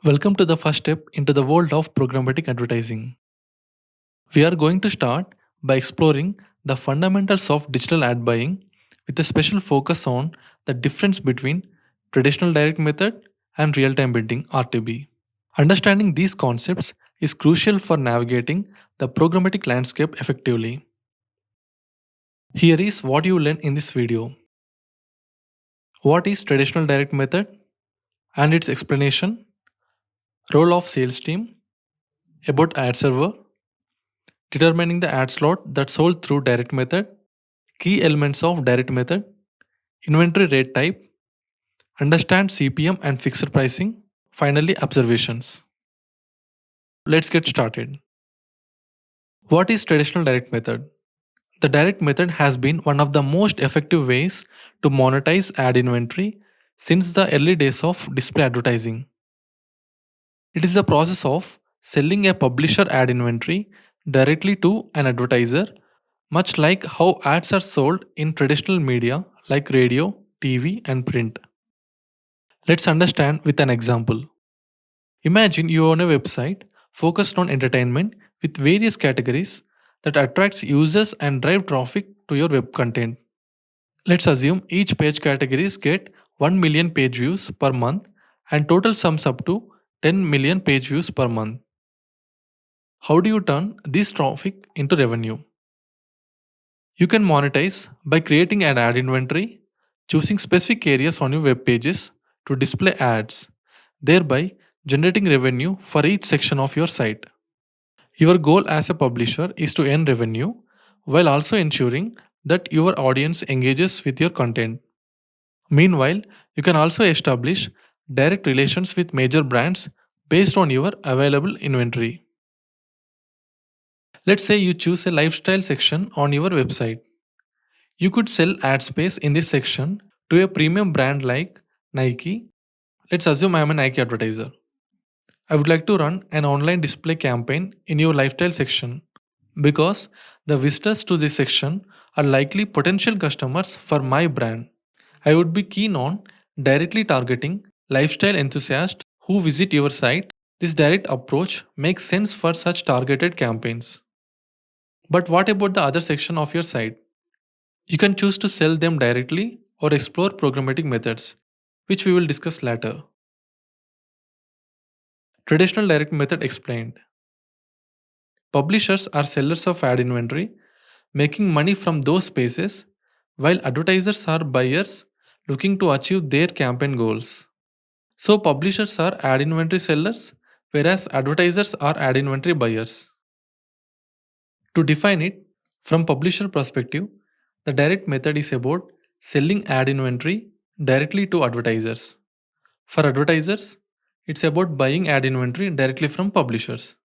Welcome to the first step into the world of programmatic advertising. We are going to start by exploring the fundamentals of digital ad buying with a special focus on the difference between traditional direct method and real-time bidding (RTB). Understanding these concepts is crucial for navigating the programmatic landscape effectively. Here is what you learn in this video. What is traditional direct method and its explanation, role of sales team, about ad server, determining the ad slot that's sold through direct method, key elements of direct method, inventory rate type, understand CPM and fixed pricing, finally observations. Let's get started. What is traditional direct method? The direct method has been one of the most effective ways to monetize ad inventory since the early days of display advertising. It is the process of selling a publisher ad inventory directly to an advertiser, much like how ads are sold in traditional media like radio, TV, and print. Let's understand with an example. Imagine you own a website focused on entertainment with various categories that attracts users and drive traffic to your web content. Let's assume each page categories get 1 million page views per month and total sums up to 10 million page views per month. How do you turn this traffic into revenue? You can monetize by creating an ad inventory, choosing specific areas on your web pages to display ads, thereby generating revenue for each section of your site. Your goal as a publisher is to earn revenue while also ensuring that your audience engages with your content. Meanwhile, you can also establish direct relations with major brands based on your available inventory. Let's say you choose a lifestyle section on your website. You could sell ad space in this section to a premium brand like Nike. Let's assume I am a Nike advertiser. I would like to run an online display campaign in your lifestyle section because the visitors to this section are likely potential customers for my brand. I would be keen on directly targeting lifestyle enthusiasts who visit your site. This direct approach makes sense for such targeted campaigns. But what about the other section of your site? You can choose to sell them directly or explore programmatic methods, which we will discuss later. Traditional direct method explained. Publishers are sellers of ad inventory, making money from those spaces, while advertisers are buyers looking to achieve their campaign goals. So, publishers are ad inventory sellers, whereas advertisers are ad inventory buyers. To define it, from publisher perspective, the direct method is about selling ad inventory directly to advertisers. For advertisers, it's about buying ad inventory directly from publishers.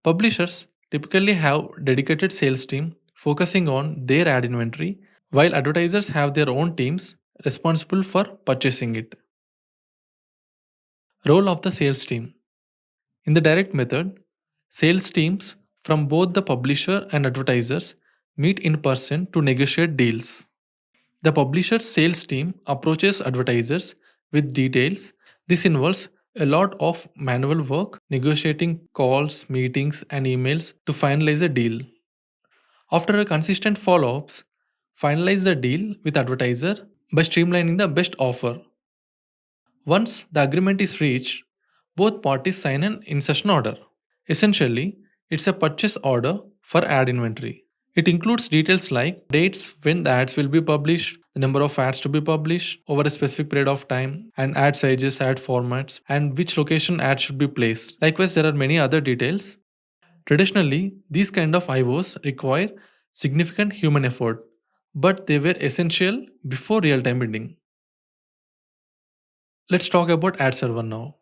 Publishers typically have dedicated sales team focusing on their ad inventory, while advertisers have their own teams responsible for purchasing it. Role of the sales team. In the direct method, sales teams from both the publisher and advertisers meet in person to negotiate deals. The publisher's sales team approaches advertisers with details. This involves a lot of manual work, negotiating calls, meetings, and emails to finalize a deal. After a consistent follow-ups, finalize the deal with advertiser by streamlining the best offer. Once the agreement is reached, both parties sign an in-session order. Essentially, it's a purchase order for ad inventory. It includes details like dates when the ads will be published, the number of ads to be published over a specific period of time, and ad sizes, ad formats, and which location ads should be placed. Likewise, there are many other details. Traditionally, these kind of IOs require significant human effort, but they were essential before real-time bidding. Let's talk about ad server now.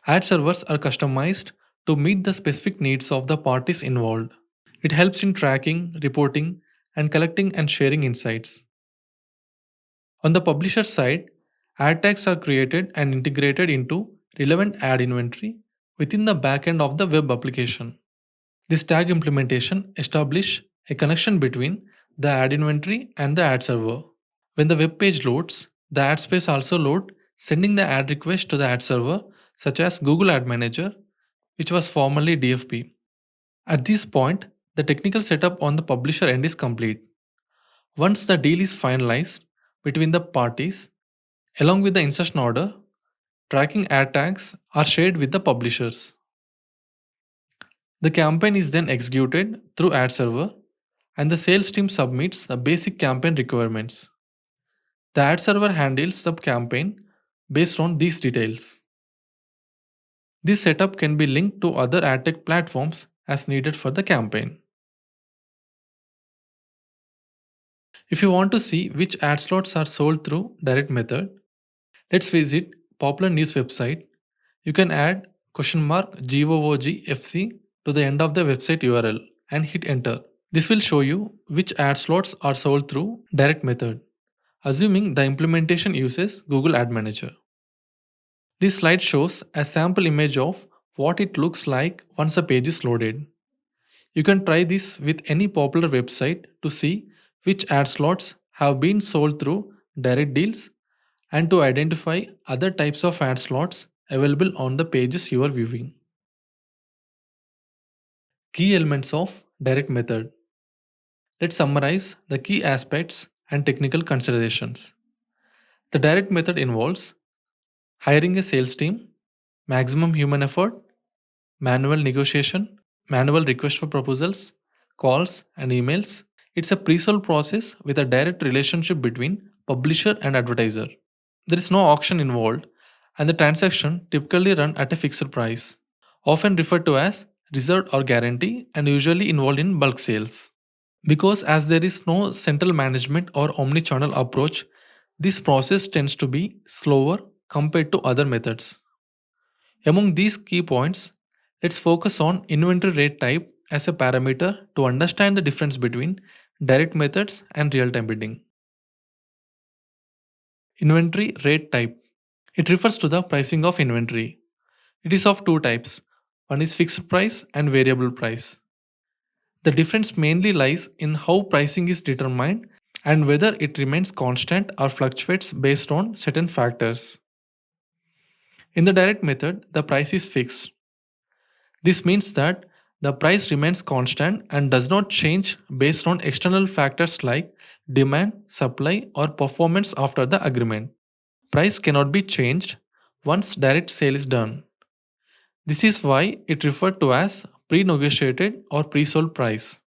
Ad servers are customized to meet the specific needs of the parties involved. It helps in tracking, reporting, and collecting and sharing insights. On the publisher side, ad tags are created and integrated into relevant ad inventory within the backend of the web application. This tag implementation establishes a connection between the ad inventory and the ad server. When the web page loads, the ad space also loads, sending the ad request to the ad server such as Google Ad Manager, which was formerly DFP. At this point, the technical setup on the publisher end is complete. Once the deal is finalized between the parties, along with the insertion order, tracking ad tags are shared with the publishers. The campaign is then executed through ad server and the sales team submits the basic campaign requirements. The ad server handles the campaign based on these details. This setup can be linked to other ad tech platforms as needed for the campaign. If you want to see which ad slots are sold through direct method, let's visit popular news website. You can add $GOOGFC to the end of the website URL and hit enter. This will show you which ad slots are sold through direct method, assuming the implementation uses Google Ad Manager. This slide shows a sample image of what it looks like once a page is loaded. You can try this with any popular website to see which ad slots have been sold through direct deals and to identify other types of ad slots available on the pages you are viewing. Key elements of direct method. Let's summarize the key aspects and technical considerations. The direct method involves hiring a sales team, maximum human effort, manual negotiation, manual request for proposals, calls, and emails. It's a pre-sold process with a direct relationship between publisher and advertiser. There is no auction involved, and the transaction typically run at a fixed price, often referred to as reserved or guarantee, and usually involved in bulk sales. Because as there is no central management or omni-channel approach, this process tends to be slower compared to other methods. Among these key points, let's focus on inventory rate type as a parameter to understand the difference between direct methods and real-time bidding. Inventory rate type. It refers to the pricing of inventory. It is of two types. One is fixed price and variable price. The difference mainly lies in how pricing is determined and whether it remains constant or fluctuates based on certain factors. In the direct method, the price is fixed. This means that the price remains constant and does not change based on external factors like demand, supply, or performance after the agreement. Price cannot be changed once direct sale is done. This is why it referred to as pre-negotiated or pre-sold price.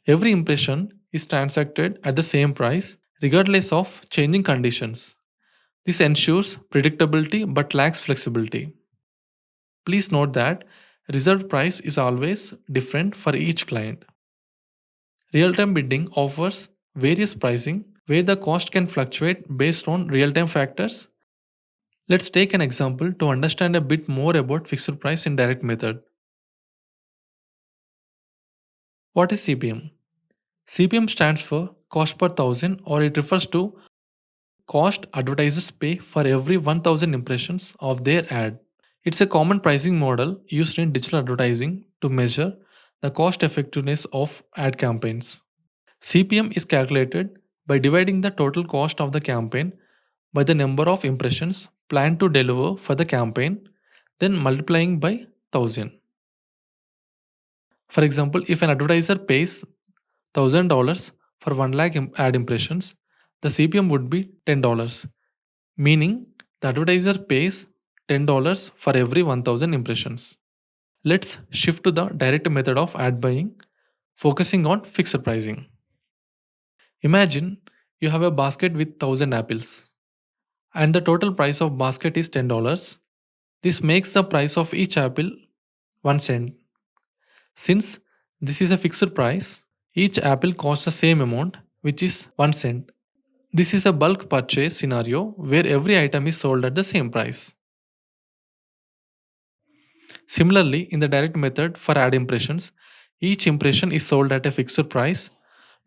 Every impression is transacted at the same price regardless of changing conditions. This ensures predictability but lacks flexibility. Please note that reserved price is always different for each client. Real-time bidding offers various pricing where the cost can fluctuate based on real-time factors. Let's take an example to understand a bit more about fixed price in direct method. What is CPM? CPM stands for cost per thousand, or it refers to cost advertisers pay for every 1000 impressions of their ad. It's a common pricing model used in digital advertising to measure the cost effectiveness of ad campaigns. CPM is calculated by dividing the total cost of the campaign by the number of impressions planned to deliver for the campaign, then multiplying by 1000. For example, if an advertiser pays $1000 for 1 lakh ad impressions, the CPM would be $10, meaning the advertiser pays $10 for every 1000 impressions. Let's shift to the direct method of ad buying, focusing on fixed pricing. Imagine you have a basket with 1000 apples and the total price of basket is $10. This makes the price of each apple 1 cent. Since this is a fixed price, each apple costs the same amount, which is 1 cent. This is a bulk purchase scenario where every item is sold at the same price. Similarly, in the direct method for ad impressions, each impression is sold at a fixed price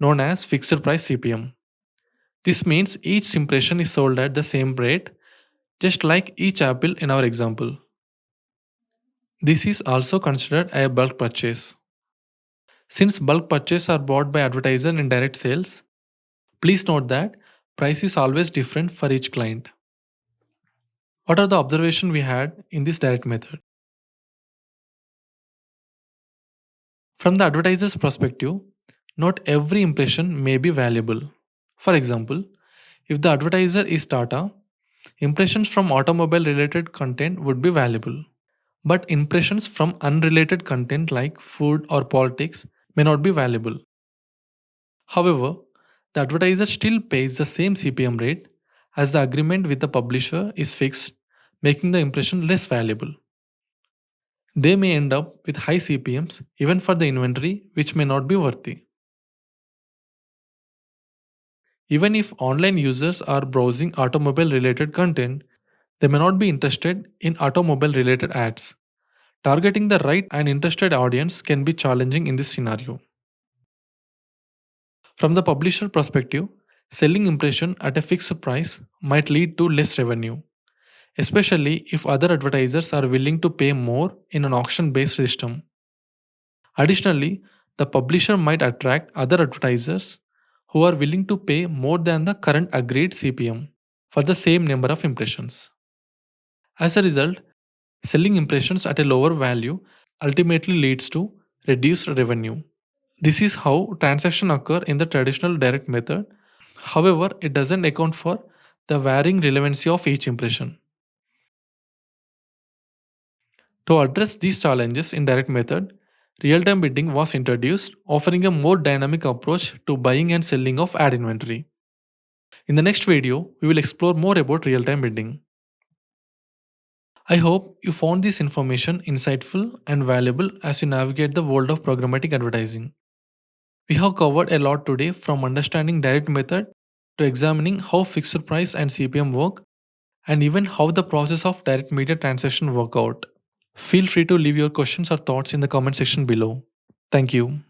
known as fixed price CPM. This means each impression is sold at the same rate, just like each apple in our example. This is also considered a bulk purchase. Since bulk purchases are bought by advertiser in direct sales, please note that price is always different for each client. What are the observations we had in this direct method? From the advertiser's perspective, not every impression may be valuable. For example, if the advertiser is Tata, impressions from automobile related content would be valuable. But impressions from unrelated content like food or politics may not be valuable. However, the advertiser still pays the same CPM rate as the agreement with the publisher is fixed, making the impression less valuable. They may end up with high CPMs even for the inventory, which may not be worthy. Even if online users are browsing automobile related content, they may not be interested in automobile related ads. Targeting the right and interested audience can be challenging in this scenario. From the publisher perspective, selling impression at a fixed price might lead to less revenue, especially if other advertisers are willing to pay more in an auction based system. Additionally, the publisher might attract other advertisers who are willing to pay more than the current agreed CPM for the same number of impressions. As a result, selling impressions at a lower value ultimately leads to reduced revenue. This is how transactions occur in the traditional direct method. However, it doesn't account for the varying relevancy of each impression. To address these challenges in direct method, real-time bidding was introduced, offering a more dynamic approach to buying and selling of ad inventory. In the next video, we will explore more about real-time bidding. I hope you found this information insightful and valuable as you navigate the world of programmatic advertising. We have covered a lot today, from understanding direct method to examining how fixed price and CPM work, and even how the process of direct media transaction work out. Feel free to leave your questions or thoughts in the comment section below. Thank you.